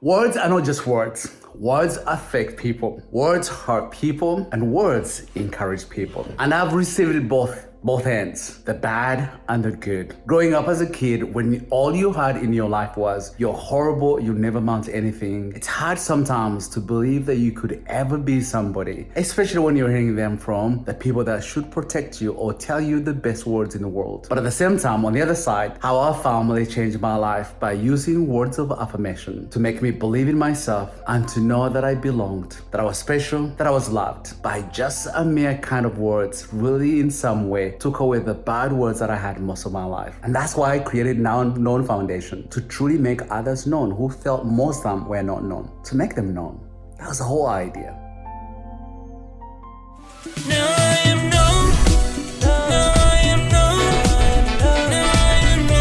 Words are not just words. Words affect people. Words hurt people, and words encourage people. And I've received both ends, the bad and the good. Growing up as a kid, when all you had in your life was, you're horrible, you never amount to anything, it's hard sometimes to believe that you could ever be somebody, especially when you're hearing them from the people that should protect you or tell you the best words in the world. But at the same time, on the other side, how our family changed my life by using words of affirmation to make me believe in myself and to know that I belonged, that I was special, that I was loved. By just a mere kind of words, really in some way, took away the bad words that I had most of my life. And that's why I created Now Known Foundation, to truly make others known who felt most of them were not known, to make them known. That was the whole idea. Now I am known. Now I am known. Now I am known.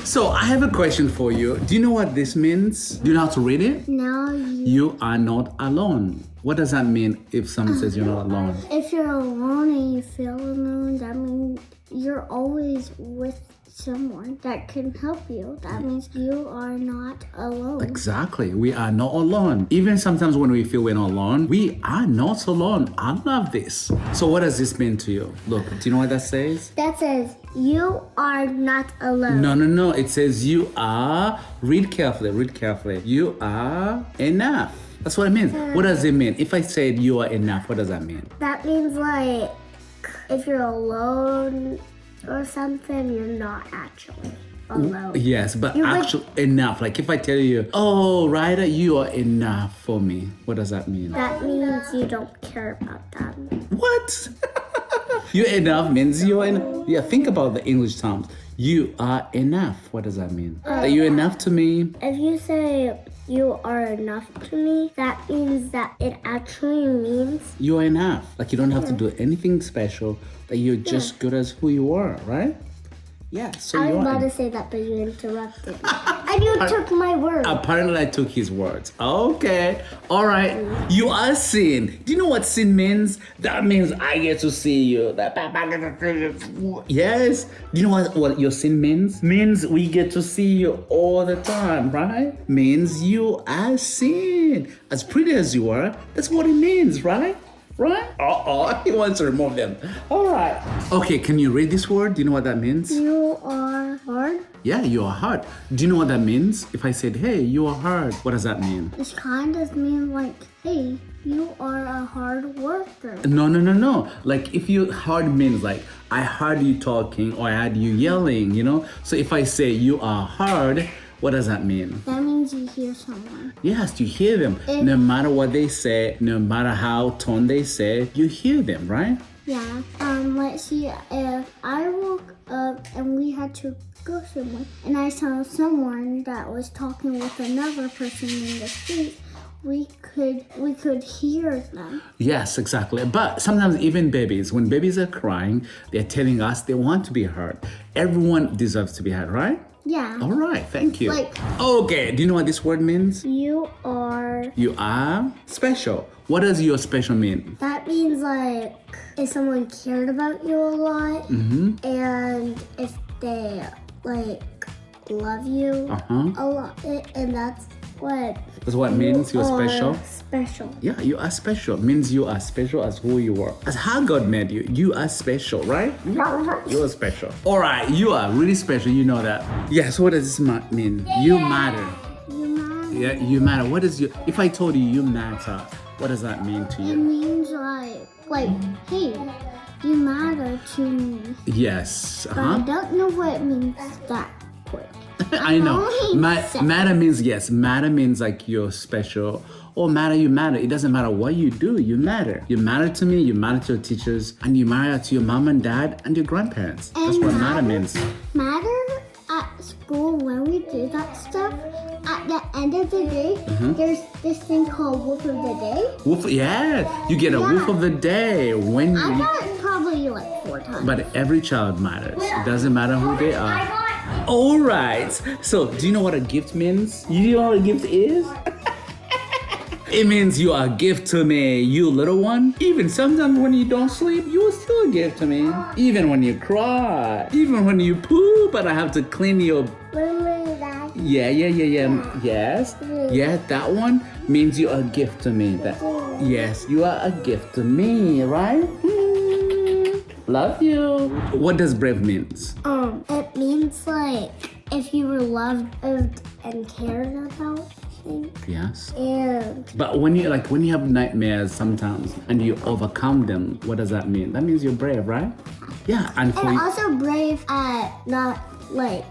So I have a question for you. Do you know what this means? Do you know how to read it? No, You are not alone. What does that mean if someone says you're not alone? if you're alone and you feel alone, that means you're always with someone that can help you. That means you are not alone. Exactly. We are not alone. Even sometimes when we feel we're not alone, we are not alone. I love this. So what does this mean to you? Look, do you know what that says? That says you are not alone. No. It says you are, read carefully. You are enough. That's what it means. What does it mean? If I said you are enough, what does that mean? That means like if you're alone or something, you're not actually alone. Yes, but You're actually enough. Like if I tell you, oh, Ryder, you are enough for me. What does that mean? That means you don't care about them. What? You enough means you're enough. Yeah, think about the English terms. You are enough. What does that mean? That you're enough to me? If you say you are enough to me, that means that it actually means You are enough. Like you don't have to do anything special. That you're just good as who you are, right? Yeah, so I you're was about to say that, but you interrupted me. And you took my word. Apparently I took his words. Okay. All right. You are seen. Do you know what seen means? That means I get to see you. Yes. Do you know what your sin means? Means we get to see you all the time, right? Means you are seen. As pretty as you are, that's what it means, right? Right? He wants to remove them. All right. Okay, can you read this word? Do you know what that means? You are hard. Yeah, you are hard. Do you know what that means? If I said, hey, you are hard, what does that mean? This kind of means like, hey, you are a hard worker. No. Like if you hard means like I heard you talking or I heard you yelling, you know? So if I say you are hard, what does that mean? That means you hear someone. Yes, you hear them. No matter what they say, no matter how tone they say, you hear them, right? Yeah. Let's see, if I woke up and we had to go somewhere and I saw someone that was talking with another person in the street, we could hear them. Yes, exactly. But sometimes even babies, when babies are crying, they're telling us they want to be heard. Everyone deserves to be heard, right? Yeah. All right, thank you. Like- Okay, do you know what this word means? You are. You are special. What does your special mean? That means like if someone cared about you a lot, and if they like love you a lot, and that's what it means. You're are special. Special. Yeah, you are special. Means you are special as who you are. As how God made you. You are special, right? You are special. All right, you are really special. You know that. Yeah, so what does this mean? You matter. You matter. Yeah, you matter. What is if I told you you matter, what does that mean to It you? means like, hey, you matter to me. Yes. But I don't know what it means that quick. I know. only Matter means yes. Matter means like you're special. Oh, matter, you matter. It doesn't matter what you do, you matter. You matter to me, you matter to your teachers, and you matter to your mom and dad and your grandparents. That's And what matter means. Matter at school when we do that stuff. At the end of the day, there's this thing called Woof of the Day. Woof, yeah. You get a woof of the day when I you. got it probably like 4 times. But every child matters. It doesn't matter who they are. All right. So, do you know what a gift means? You know what a gift is? It means you are a gift to me, you little one. Even sometimes when you don't sleep, you are still a gift to me. Even when you cry, even when you poop, and I have to clean your. Remember that? Yeah. Yes. Yeah, that one means you are a gift to me. That. Yes, you are a gift to me, right? Love you. What does brave means? It means like if you were loved and cared about, I think. Yes. And But when you have nightmares sometimes and you overcome them, what does that mean? That means you're brave, right? Yeah, and for also brave at not like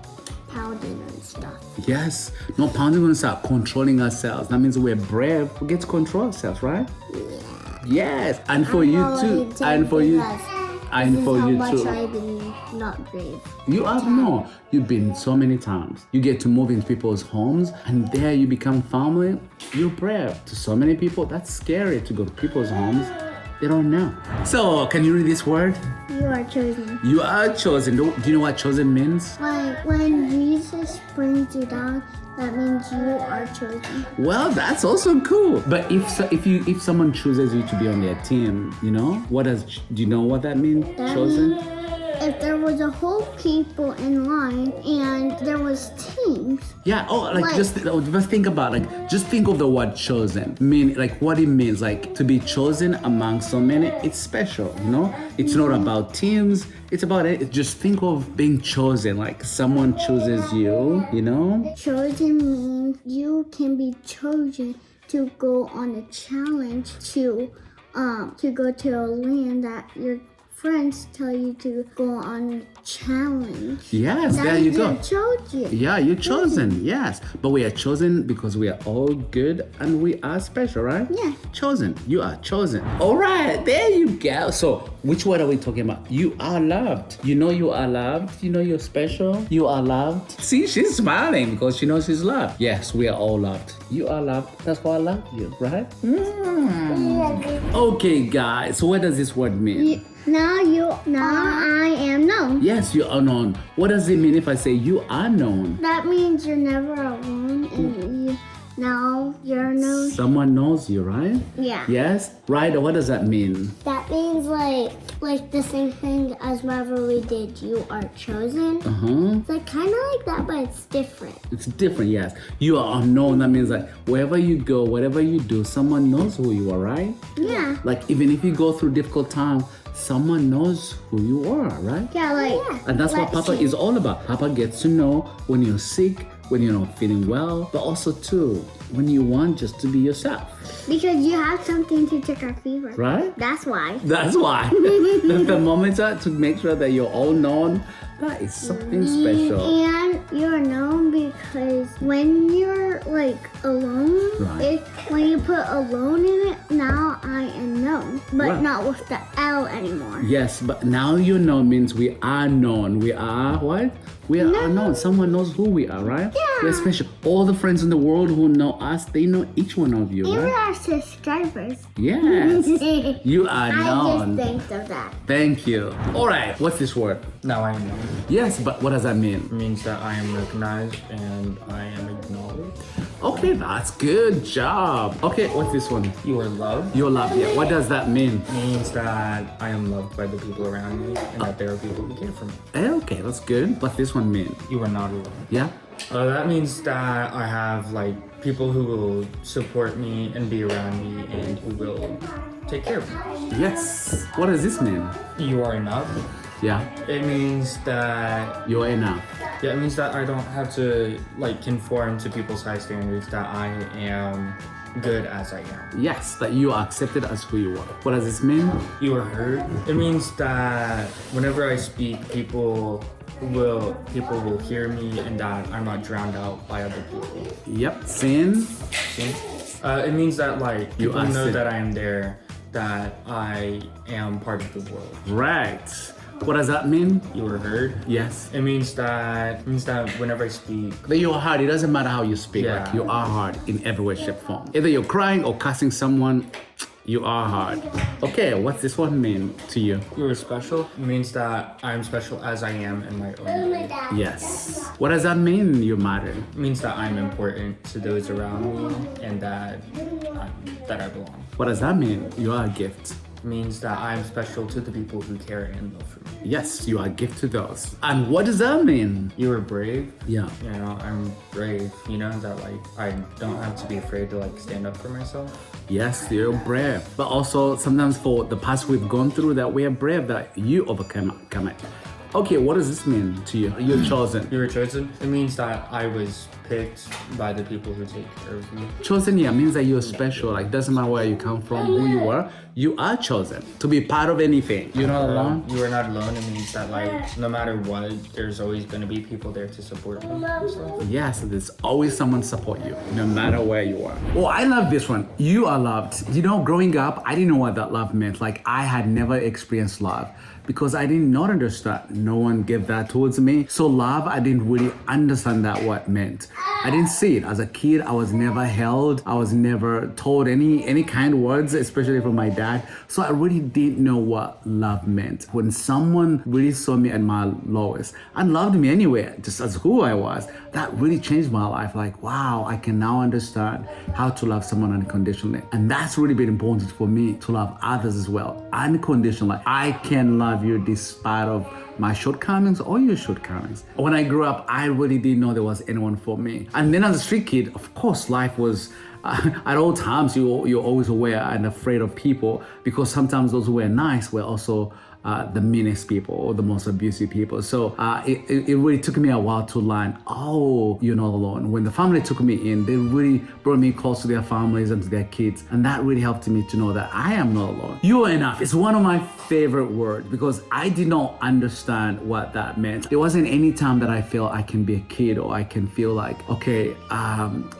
pounding and stuff. yes, no pounding on ourselves, controlling ourselves. That means we're brave. We get to control ourselves, right? Yes, and for you too, and for you, and for you too. I've been not brave. You have no. You've been so many times. You get to move into people's homes, and there you become family. You're brave to so many people. That's scary to go to people's homes. They don't know. So, can you read this word? You are chosen. You are chosen. Do you know what chosen means? Like when Jesus brings you down, that means you are chosen. Well, that's also cool. But if someone chooses you to be on their team, do you know what that means? That Chosen? means if there was a whole people in line and there was teams. Yeah. Oh, Like- just think about just think of the word chosen. Mean what it means. Like to be chosen among so many. It's special. It's not about teams. It's about it. Just think of being chosen. Like someone chooses you. Chosen means you can be chosen to go on a challenge to go to a land that your friends tell you to go on a challenge. Yes. There you go. Chosen. Yeah, you're chosen. Yes. But we are chosen because we are all good and we are special, right? Yeah. Chosen. You are chosen. All right. There you go. So, which word are we talking about? You are loved. You know you are loved. You know you're special. You are loved. See, she's smiling because she knows she's loved. Yes, we are all loved. You are loved. That's why I love you, right? Okay, guys. So, what does this word mean? Now I am known. Yes, you are known. What does it mean if I say you are known? That means you're never alone and now you're known. Someone knows you, right? Yeah. Yes? Right? What does that mean? That means like the same thing as whenever we did you are chosen. It's like kind of like that, but it's different. It's different, yes. You are unknown. That means wherever you go, whatever you do, someone knows who you are, right? Yeah. Like even if you go through difficult time, someone knows who you are, right? Yeah, like. And that's what Papa is all about. Papa gets to know when you're sick, when you're not feeling well, but also too when you want just to be yourself. Because you have something to check our fever. Right? That's why. That's why. The thermometer to make sure that you're all known. That is something special. And you're known because when you're alone, Right. when you put alone in it, now I am known, but Right. not with the L anymore. Yes, but now you know means we are known. We are what? We are unknown. Someone knows who we are, right? Yeah. We're special. All the friends in the world who know us, they know each one of you, Even right? our subscribers. Yes. You are I known. just think of that. Thank you. All right. What's this word? Now I know. Yes, but what does that mean? It means that I am recognized and I am acknowledged. Okay, that's good job. Okay, what's this one? You are loved. You're loved. Yeah. What does that mean? It means that I am loved by the people around me and that there are people who care for me. Okay, that's good. What's this one mean? You are not alone. Yeah. That means that I have people who will support me and be around me and who will take care of me. Yes. What does this mean? You are enough. Yeah. It means that You're enough. it means that I don't have to conform to people's high standards, that I am good as I am. Yes, that you are accepted as who you are. What does this mean? You are heard. It means that whenever I speak, people will hear me and that I'm not drowned out by other people. Yep. Sin. It means that You people are know sin. that I am there, that I am part of the world. Right. What does that mean? You were heard. Yes. It means that whenever I speak, That you're hard. It doesn't matter how you speak. Yeah. Like you are hard in every way, shape, form. Either you're crying or cussing someone, you are hard. Okay, what's this one mean to you? you were special. It means that I'm special as I am in my own way. Yes. What does that mean? You matter. It means that I'm important to those around me and that I belong. What does that mean? You are a gift. It means that I'm special to the people who care and love for me. Yes, you are a gift to those. And what does that mean? You were brave. Yeah. You know, I'm brave. You know that like I don't have to be afraid to like stand up for myself. Yes, you're brave. But also sometimes for the past we've gone through that we are brave that you overcome it. Okay, what does this mean to you? You're chosen. You were chosen. It means that I was picked by the people who take care of me. Chosen, yeah, means that you're special. Like, doesn't matter where you come from, who you are, you are chosen to be part of anything. You're not alone. You are not alone. It means that like no matter what, there's always gonna be people there to support me. So, Yes, there's always someone to support you, no matter where you are. Oh, I love this one. You are loved. You know, growing up, I didn't know what that love meant. Like, I had never experienced love because I did not understand. No one gave that towards me. So love, I didn't really understand that what meant. I didn't see it. As a kid, I was never held. I was never told any kind words, especially from my dad. So I really didn't know what love meant. When someone really saw me at my lowest and loved me anyway, just as who I was, that really changed my life. Like, wow, I can now understand how to love someone unconditionally. And that's really been important for me to love others as well. Unconditionally. I can love you despite of my shortcomings or your shortcomings. When I grew up, I really didn't know there was anyone for me. And then as a street kid, of course, life was, at all times, you're always aware and afraid of people because sometimes those who were nice were also the meanest people or the most abusive people. So it really took me a while to learn, oh, you're not alone. When the family took me in, they really brought me close to their families and to their kids. And that really helped me to know that I am not alone. You are enough. It's one of my favorite words because I did not understand what that meant. There wasn't any time that I felt I can be a kid or I can feel like, okay,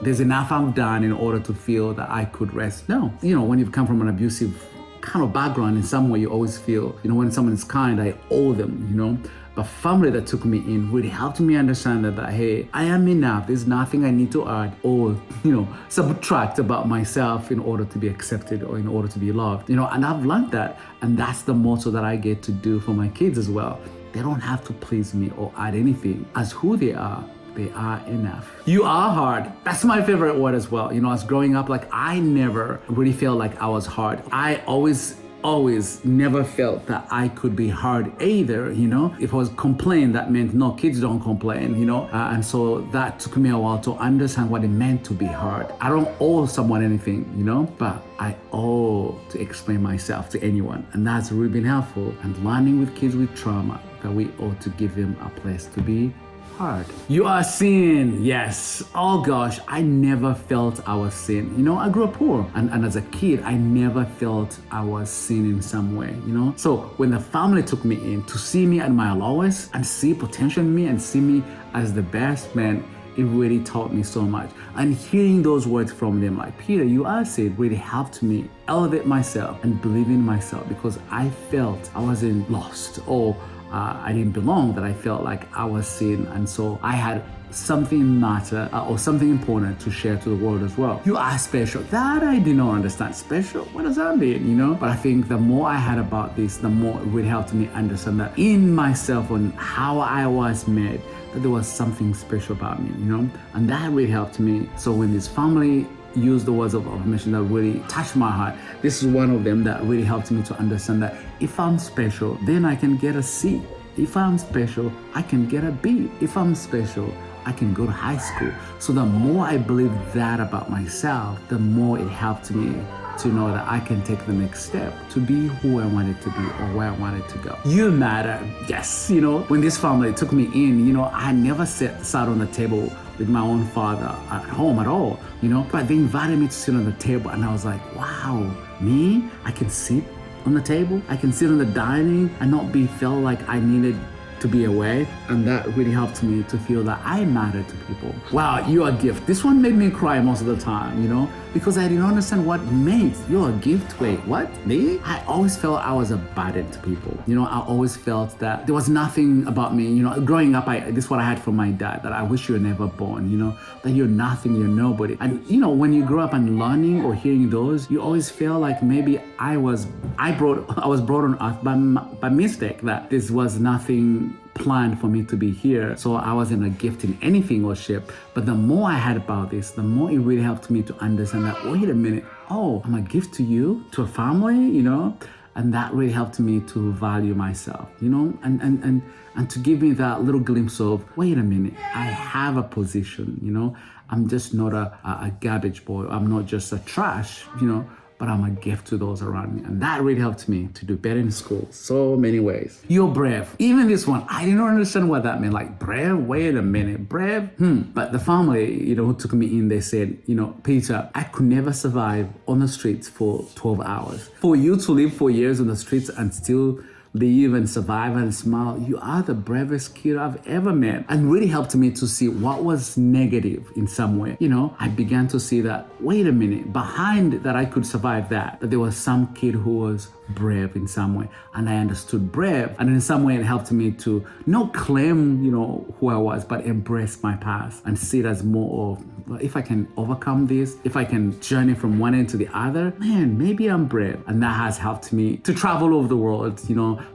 there's enough I've done in order to feel that I could rest. No, you know, when you've come from an abusive kind of background, in some way you always feel, you know, when someone is kind, I owe them, you know. But family that took me in really helped me understand that hey, I am enough. There's nothing I need to add or, you know, subtract about myself in order to be accepted or in order to be loved, you know. And I've learned that, and that's the motto that I get to do for my kids as well. They don't have to please me or add anything. As who they are enough. You are hard. That's my favorite word as well. You know, as growing up, like I never really felt like I was hard. I always never felt that I could be hard either, you know. If I was complain, that meant no, kids don't complain, you know. And so that took me a while to understand what it meant to be hard. I don't owe someone anything, you know, but I owe to explain myself to anyone. And that's really been helpful. And learning with kids with trauma that we ought to give them a place to be hard. You are seen. Yes. Oh gosh, I never felt I was seen. You know, I grew up poor. And as a kid, I never felt I was seen in some way, you know? So when the family took me in to see me at my lowest and see potential in me and see me as the best, man, it really taught me so much. And hearing those words from them, like, Peter, you are seen, really helped me elevate myself and believe in myself because I felt I wasn't lost or I didn't belong, that I felt like I was seen, and so I had something matter or something important to share to the world as well. You are special. That I did not understand. Special? What does that mean, you know? But I think the more I had about this, the more it really helped me understand that in myself and how I was made, that there was something special about me, you know? And that really helped me. So when this family use the words of affirmation that really touched my heart, this is one of them that really helped me to understand that if I'm special, then I can get a C. If I'm special, I can get a B. If I'm special, I can go to high school. So the more I believe that about myself, the more it helped me to know that I can take the next step to be who I wanted to be or where I wanted to go. You matter. Yes, you know, when this family took me in, you know, I never sat on the table with my own father at home at all, you know, but they invited me to sit on the table and I was like, wow, me? I can sit on the table? I can sit on the dining and not be felt like I needed to be away. And that really helped me to feel that I matter to people. Wow, you're a gift. This one made me cry most of the time, because I didn't understand what meant you're a gift. Wait, what? Me? I always felt I was a burden to people. I always felt that there was nothing about me. Growing up, this is what I had from my dad, that I wish you were never born, that you're nothing, you're nobody. And when you grow up and learning or hearing those, you always feel like maybe I was brought on earth by mistake, that this was nothing planned for me to be here. So I wasn't a gift in anything or shape. But the more I had about this, the more it really helped me to understand that, wait a minute, I'm a gift to you, to a family, and that really helped me to value myself, and to give me that little glimpse of, wait a minute, I have a position, I'm just not a garbage boy. I'm not just a trash, but I'm a gift to those around me. And that really helped me to do better in school. So many ways. You're brave. Even this one, I didn't understand what that meant. Like, brave? Wait a minute, brave? But the family, who took me in, they said, Peter, I could never survive on the streets for 12 hours. For you to live 4 years on the streets and still live and survive and smile, you are the bravest kid I've ever met. And really helped me to see what was negative in some way. I began to see that, wait a minute, behind that I could survive that there was some kid who was brave in some way. And I understood brave. And in some way it helped me to not claim, who I was, but embrace my past and see it as more of, well, if I can overcome this, if I can journey from one end to the other, man, maybe I'm brave. And that has helped me to travel over the world,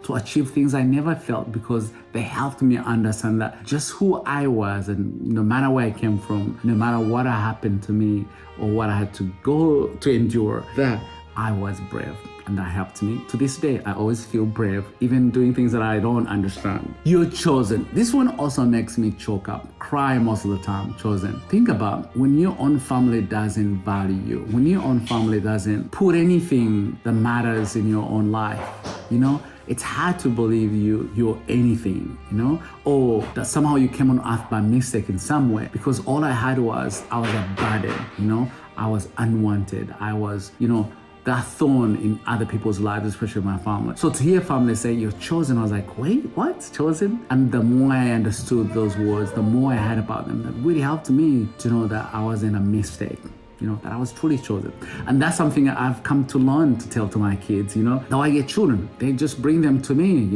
to achieve things I never felt, because they helped me understand that just who I was, and no matter where I came from, no matter what happened to me or what I had to go to endure, that I was brave. And that helped me. To this day, I always feel brave, even doing things that I don't understand. You're chosen. This one also makes me choke up, cry most of the time. Chosen. Think about when your own family doesn't value you, when your own family doesn't put anything that matters in your own life, it's hard to believe you're anything, or that somehow you came on earth by mistake in some way, because all I had was, I was a burden, I was unwanted. I was, that thorn in other people's lives, especially my family. So to hear family say, you're chosen, I was like, wait, what? Chosen? And the more I understood those words, the more I heard about them, that really helped me to know that I wasn't a mistake. That I was truly chosen. And that's something that I've come to learn to tell to my kids, Now I get children, they just bring them to me,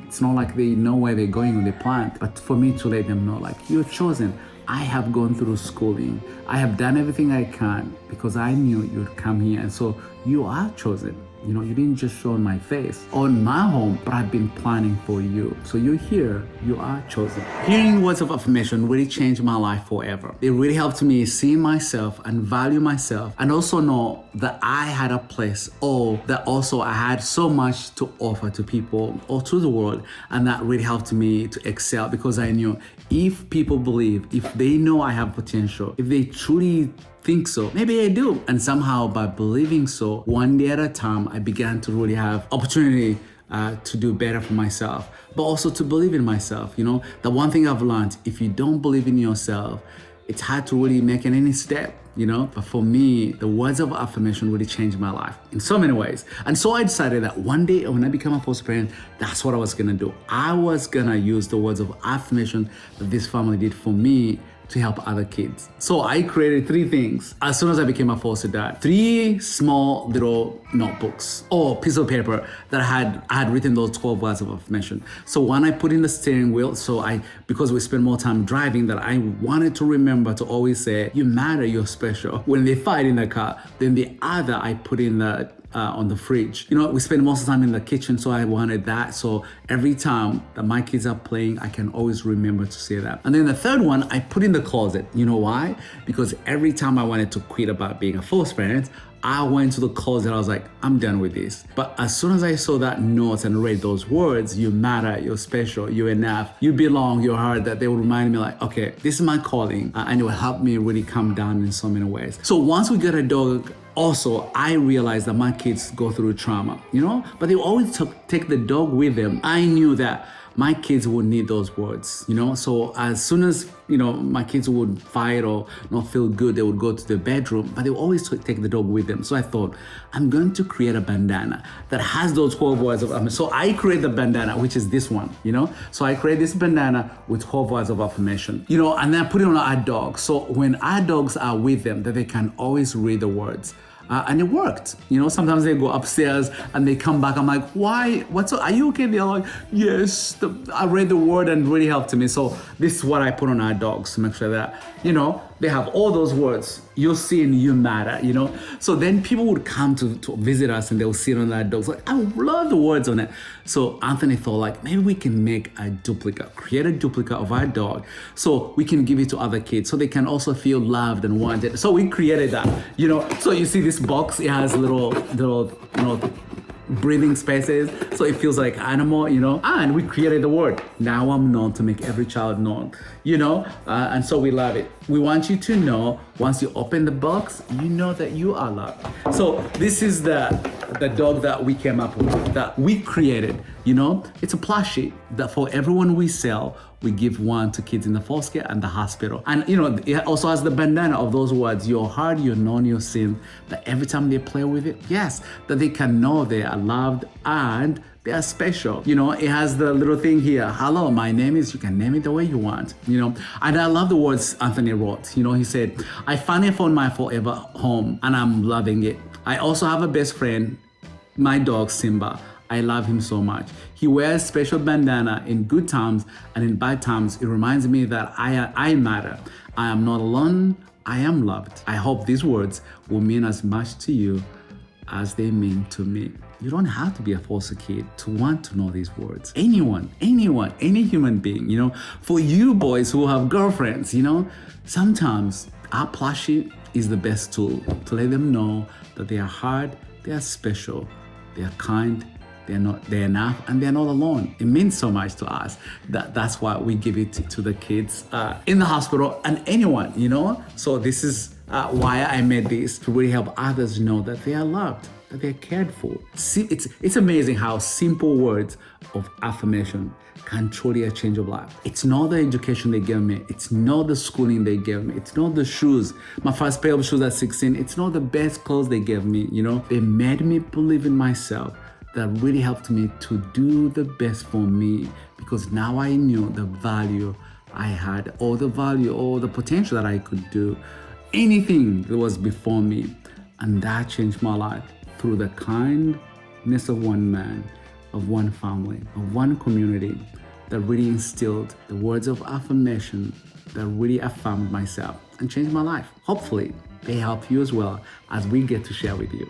It's not like they know where they're going when they plant, but for me to let them know, like, you're chosen. I have gone through schooling. I have done everything I can because I knew you'd come here. And so you are chosen. You didn't just show on my face, on my home, but I've been planning for you. So you're here, you are chosen. Hearing words of affirmation really changed my life forever. It really helped me see myself and value myself, and also know that I had a place, or that also I had so much to offer to people or to the world. And that really helped me to excel, because I knew if people believe, if they know I have potential, if they truly think so, maybe I do. And somehow by believing so, one day at a time, I began to really have opportunity to do better for myself, but also to believe in myself. The one thing I've learned, if you don't believe in yourself, it's hard to really make any step. But for me, the words of affirmation really changed my life in so many ways. And so I decided that one day when I become a foster parent, that's what I was gonna do. I was gonna use the words of affirmation that this family did for me to help other kids. So I created 3 things as soon as I became a foster dad. 3 small little notebooks or piece of paper that I had written those 12 words of affirmation. So one I put in the steering wheel, because we spend more time driving, that I wanted to remember to always say, you matter, you're special, when they fight in the car. Then the other I put in the on the fridge. We spend most of the time in the kitchen, so I wanted that. So every time that my kids are playing, I can always remember to say that. And then the third one, I put in the closet. You know why? Because every time I wanted to quit about being a foster parent, I went to the closet. I was like, I'm done with this. But as soon as I saw that note and read those words, you matter, you're special, you're enough, you belong, you're hard, that they would remind me like, okay, this is my calling. And it will help me really calm down in so many ways. So once we got a dog, also, I realized that my kids go through trauma, but they always take the dog with them. I knew that my kids would need those words, you know. So as soon as, you know, my kids would fight or not feel good, they would go to the bedroom, but they would always take the dog with them. So I thought, I'm going to create a bandana that has those 12 words of affirmation. So I create the bandana, which is this one, you know. So I create this bandana with 12 words of affirmation, you know, and then I put it on our dogs. So when our dogs are with them, that they can always read the words. And it worked. You know, sometimes they go upstairs and they come back. I'm like, why? Are you okay? They're like, yes, I read the word and really helped me. So this is what I put on our dogs to make sure that, you know, they have all those words. You're seeing you matter, you know? So then people would come to visit us and they'll see it on our dogs. Like, I love the words on it. So Anthony thought, like, maybe we can make a duplicate, create a duplicate of our dog so we can give it to other kids so they can also feel loved and wanted. So we created that, you know? So you see this box, it has little, you know, breathing spaces, so it feels like animal, you know. And we created the word, now I'm known, to make every child known, you know. And so we love it. We want you to know, once you open the box, you know that you are loved. So this is the dog that we came up with, that we created, you know. It's a plushie that for everyone we sell, we give one to kids in the foster care and the hospital. And, you know, it also has the bandana of those words, you're hard, you're known, you're seen, that every time they play with it, yes, that they can know they are loved and they are special. You know, it has the little thing here, hello, my name is, you can name it the way you want, you know. And I love the words Anthony wrote. You know, he said, I finally found my forever home and I'm loving it. I also have a best friend, my dog Simba. I love him so much. He wears special bandana in good times and in bad times. It reminds me that I matter. I am not alone. I am loved. I hope these words will mean as much to you as they mean to me. You don't have to be a foster kid to want to know these words. Anyone, any human being, you know. For you boys who have girlfriends, you know, sometimes our plushie is the best tool to let them know that they are hard, they are special, they are kind, they're enough, and they're not alone. It means so much to us. That's why we give it to the kids in the hospital and anyone, you know. So this is why I made this, to really help others know that they are loved, that they're cared for. See, it's amazing how simple words of affirmation can truly a change of life. It's not the education they gave me. It's not the schooling they gave me. It's not the shoes, my first pair of shoes at 16. It's not the best clothes they gave me, you know. They made me believe in myself. That really helped me to do the best for me, because now I knew the value I had, or the value or the potential that I could do anything that was before me. And that changed my life through the kindness of one man, of one family, of one community, that really instilled the words of affirmation that really affirmed myself and changed my life. Hopefully they help you as well, as we get to share with you.